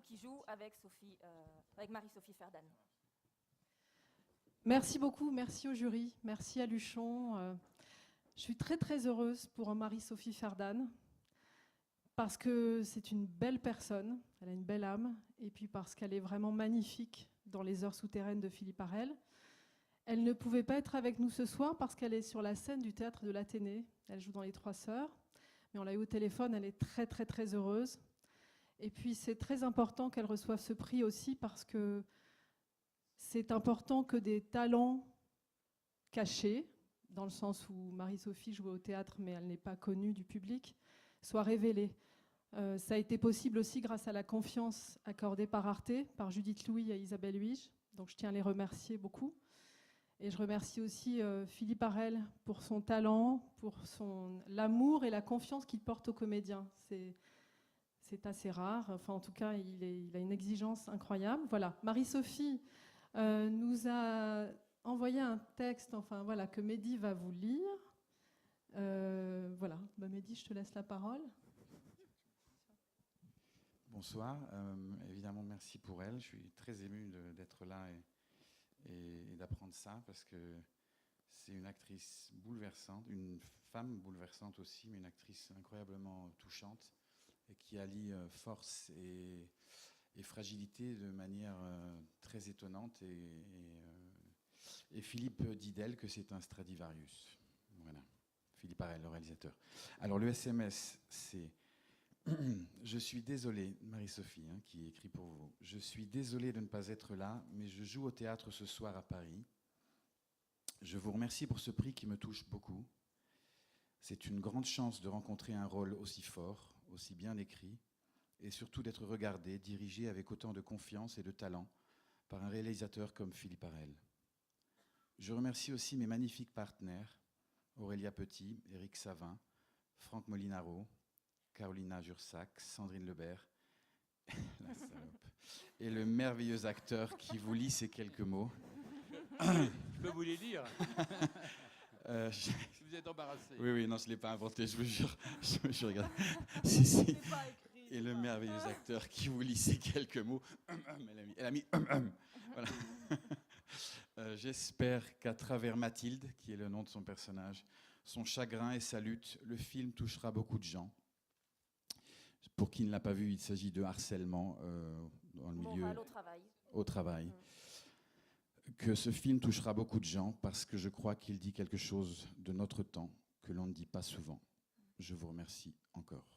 qui joue avec Marie-Sophie Ferdan. Merci beaucoup, merci au jury, merci à Luchon. Je suis très très heureuse pour Marie-Sophie Ferdan parce que c'est une belle personne, elle a une belle âme, et puis parce qu'elle est vraiment magnifique dans Les Heures souterraines de Philippe Harel. Elle ne pouvait pas être avec nous ce soir parce qu'elle est sur la scène du théâtre de l'Athénée. Elle joue dans Les Trois Sœurs, mais on l'a eu au téléphone, elle est très très très heureuse. Et puis c'est très important qu'elle reçoive ce prix aussi parce que c'est important que des talents cachés, dans le sens où Marie-Sophie jouait au théâtre mais elle n'est pas connue du public, soient révélés. Ça a été possible aussi grâce à la confiance accordée par Arte, par Judith Louis et Isabelle Huige. Donc je tiens à les remercier beaucoup. Et je remercie aussi Philippe Harel pour son talent, pour l'amour et la confiance qu'il porte aux comédiens. C'est assez rare. Enfin, en tout cas, il a une exigence incroyable. Voilà. Marie-Sophie nous a envoyé un texte, enfin voilà, que Mehdi va vous lire. Voilà. Bah, Mehdi, je te laisse la parole. Bonsoir. Évidemment, merci pour elle. Je suis très ému d'être là et d'apprendre ça parce que c'est une actrice bouleversante, une femme bouleversante aussi, mais une actrice incroyablement touchante et qui allie force et fragilité de manière très étonnante. Et Philippe dit d'elle que c'est un Stradivarius. Voilà. Philippe Harel, le réalisateur. Alors le SMS, c'est je suis désolé, Marie-Sophie, qui écrit pour vous. Je suis désolé de ne pas être là, mais je joue au théâtre ce soir à Paris. Je vous remercie pour ce prix qui me touche beaucoup. C'est une grande chance de rencontrer un rôle aussi fort, aussi bien écrit, et surtout d'être regardé, dirigé avec autant de confiance et de talent par un réalisateur comme Philippe Harel. Je remercie aussi mes magnifiques partenaires, Aurélia Petit, Éric Savin, Franck Molinaro, Carolina Jursac, Sandrine Lebert, la salope, et le merveilleux acteur qui vous lit ces quelques mots. Je peux vous les lire. Si vous êtes embarrassé. Oui, non, je ne l'ai pas inventé, je vous jure. Regarde. Si. Et le merveilleux acteur qui vous lit ces quelques mots. Elle a mis voilà. J'espère qu'à travers Mathilde, qui est le nom de son personnage, son chagrin et sa lutte, le film touchera beaucoup de gens. Pour qui ne l'a pas vu, il s'agit de harcèlement dans le milieu au travail. Que ce film touchera beaucoup de gens parce que je crois qu'il dit quelque chose de notre temps que l'on ne dit pas souvent. Je vous remercie encore.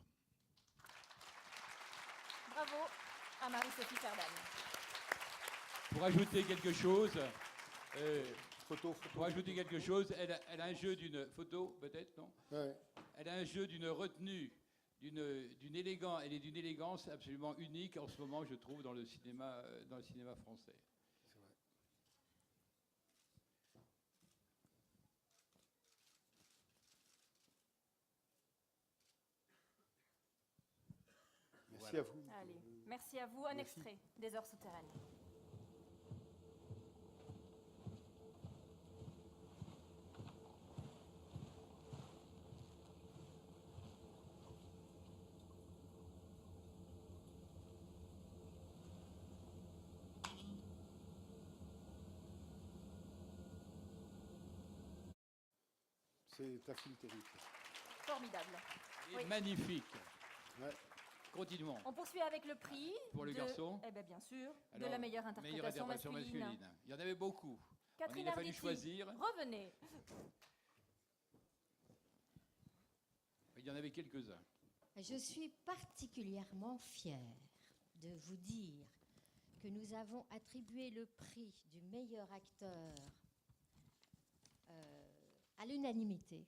Bravo à Marie-Sophie Ferdan. Pour ajouter quelque chose, elle a un jeu d'une photo, peut-être, non? Ouais. Elle a un jeu d'une retenue, d'une élégance. Elle est d'une élégance absolument unique en ce moment, je trouve, dans le cinéma français. Merci à vous. Allez, merci à vous. Un extrait des Heures souterraines. C'est un film terrible. Formidable. Et magnifique. Ouais. Continuons. On poursuit avec le prix. Pour le garçon. Eh bien, bien sûr. Alors, de la meilleure interprétation masculine. Il y en avait beaucoup. Catherine Il a fallu Arditi, choisir. revenez. Il y en avait quelques-uns. Je suis particulièrement fière de vous dire que nous avons attribué le prix du meilleur acteur à l'unanimité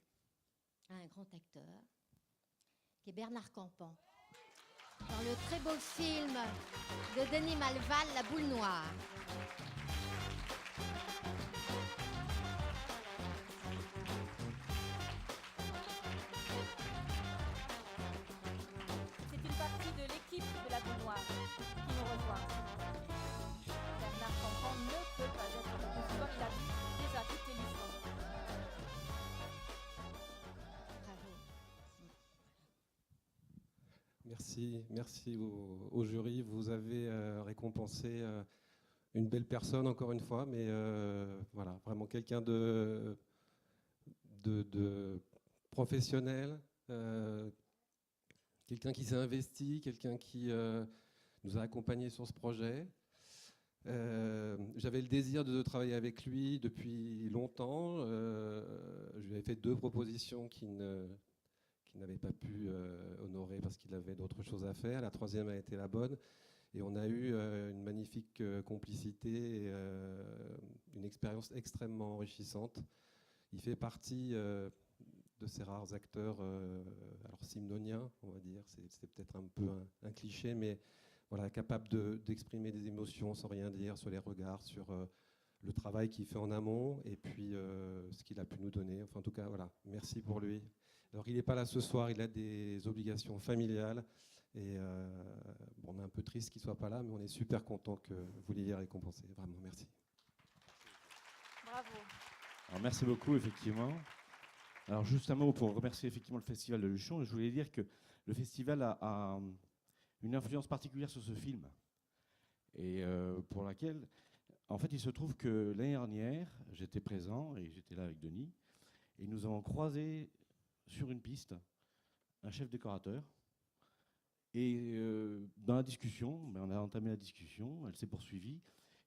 à un grand acteur, qui est Bernard Campan, dans le très beau film de Denis Malval, La Boule Noire. C'est une partie de l'équipe de La Boule Noire qui nous rejoint. Bernard Campan ne peut pas être avec nous ce soir, il a déjà quitté l'histoire. Bravo. Merci. merci au jury. Vous avez récompensé une belle personne, encore une fois, mais voilà, vraiment quelqu'un de professionnel, quelqu'un qui s'est investi, quelqu'un qui nous a accompagnés sur ce projet. J'avais le désir de travailler avec lui depuis longtemps. Je lui avais fait 2 propositions qu'il n'avait pas pu honorer parce qu'il avait d'autres choses à faire. La 3e a été la bonne. Et on a eu une magnifique complicité, et, une expérience extrêmement enrichissante. Il fait partie de ces rares acteurs, alors simnoniens, on va dire. C'est peut-être un peu un cliché, mais voilà, capable d'exprimer des émotions sans rien dire, sur les regards, sur le travail qu'il fait en amont, et puis ce qu'il a pu nous donner. Enfin, en tout cas, voilà, merci pour lui. Alors, il n'est pas là ce soir, il a des obligations familiales, et bon, on est un peu triste qu'il ne soit pas là, mais on est super content que vous l'ayez récompensé. Vraiment, merci. Bravo. Alors, merci beaucoup, effectivement. Alors, juste un mot pour remercier effectivement le Festival de Luchon. Je voulais dire que le festival a une influence particulière sur ce film, et pour laquelle, en fait, il se trouve que l'année dernière, j'étais présent, et j'étais là avec Denis, et nous avons croisé sur une piste un chef décorateur, et dans la discussion, on a entamé la discussion, elle s'est poursuivie,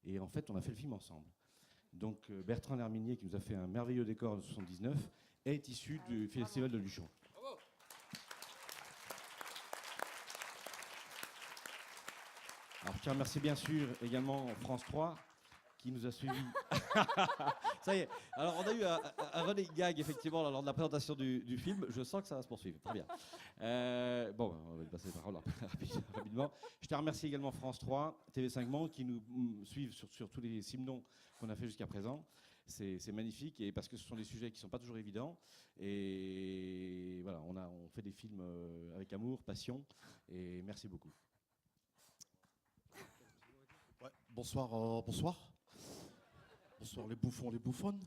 et en fait, on a fait le film ensemble. Donc, Bertrand Lherminier, qui nous a fait un merveilleux décor de 79, est issu du Festival de Luchon. Alors, je tiens à remercier bien sûr également France 3 qui nous a suivis. Ça y est, alors on a eu un running gag effectivement lors de la présentation du film. Je sens que ça va se poursuivre, très bien. Bon, on va passer par là rapidement. Je tiens à remercier également France 3, TV5 Monde qui nous suivent sur tous les simnons qu'on a fait jusqu'à présent. C'est magnifique, et parce que ce sont des sujets qui ne sont pas toujours évidents. Et voilà, on fait des films avec amour, passion, et merci beaucoup. Ouais, bonsoir. Bonsoir les bouffons, les bouffonnes.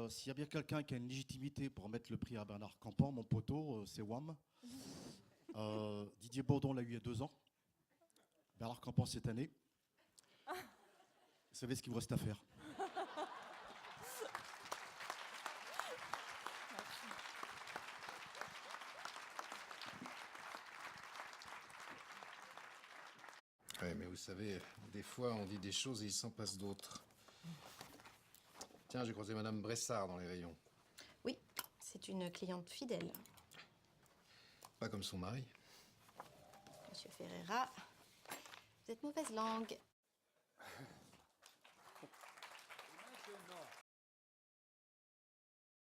S'il y a bien quelqu'un qui a une légitimité pour mettre le prix à Bernard Campan, mon poteau, c'est WAM. Didier Bourdon l'a eu il y a 2 ans. Bernard Campan cette année. Vous savez ce qu'il vous reste à faire. Oui, mais vous savez, des fois, on dit des choses et il s'en passe d'autres. Tiens, j'ai croisé Madame Bressard dans les rayons. Oui, c'est une cliente fidèle. Pas comme son mari. Monsieur Ferreira, vous êtes mauvaise langue.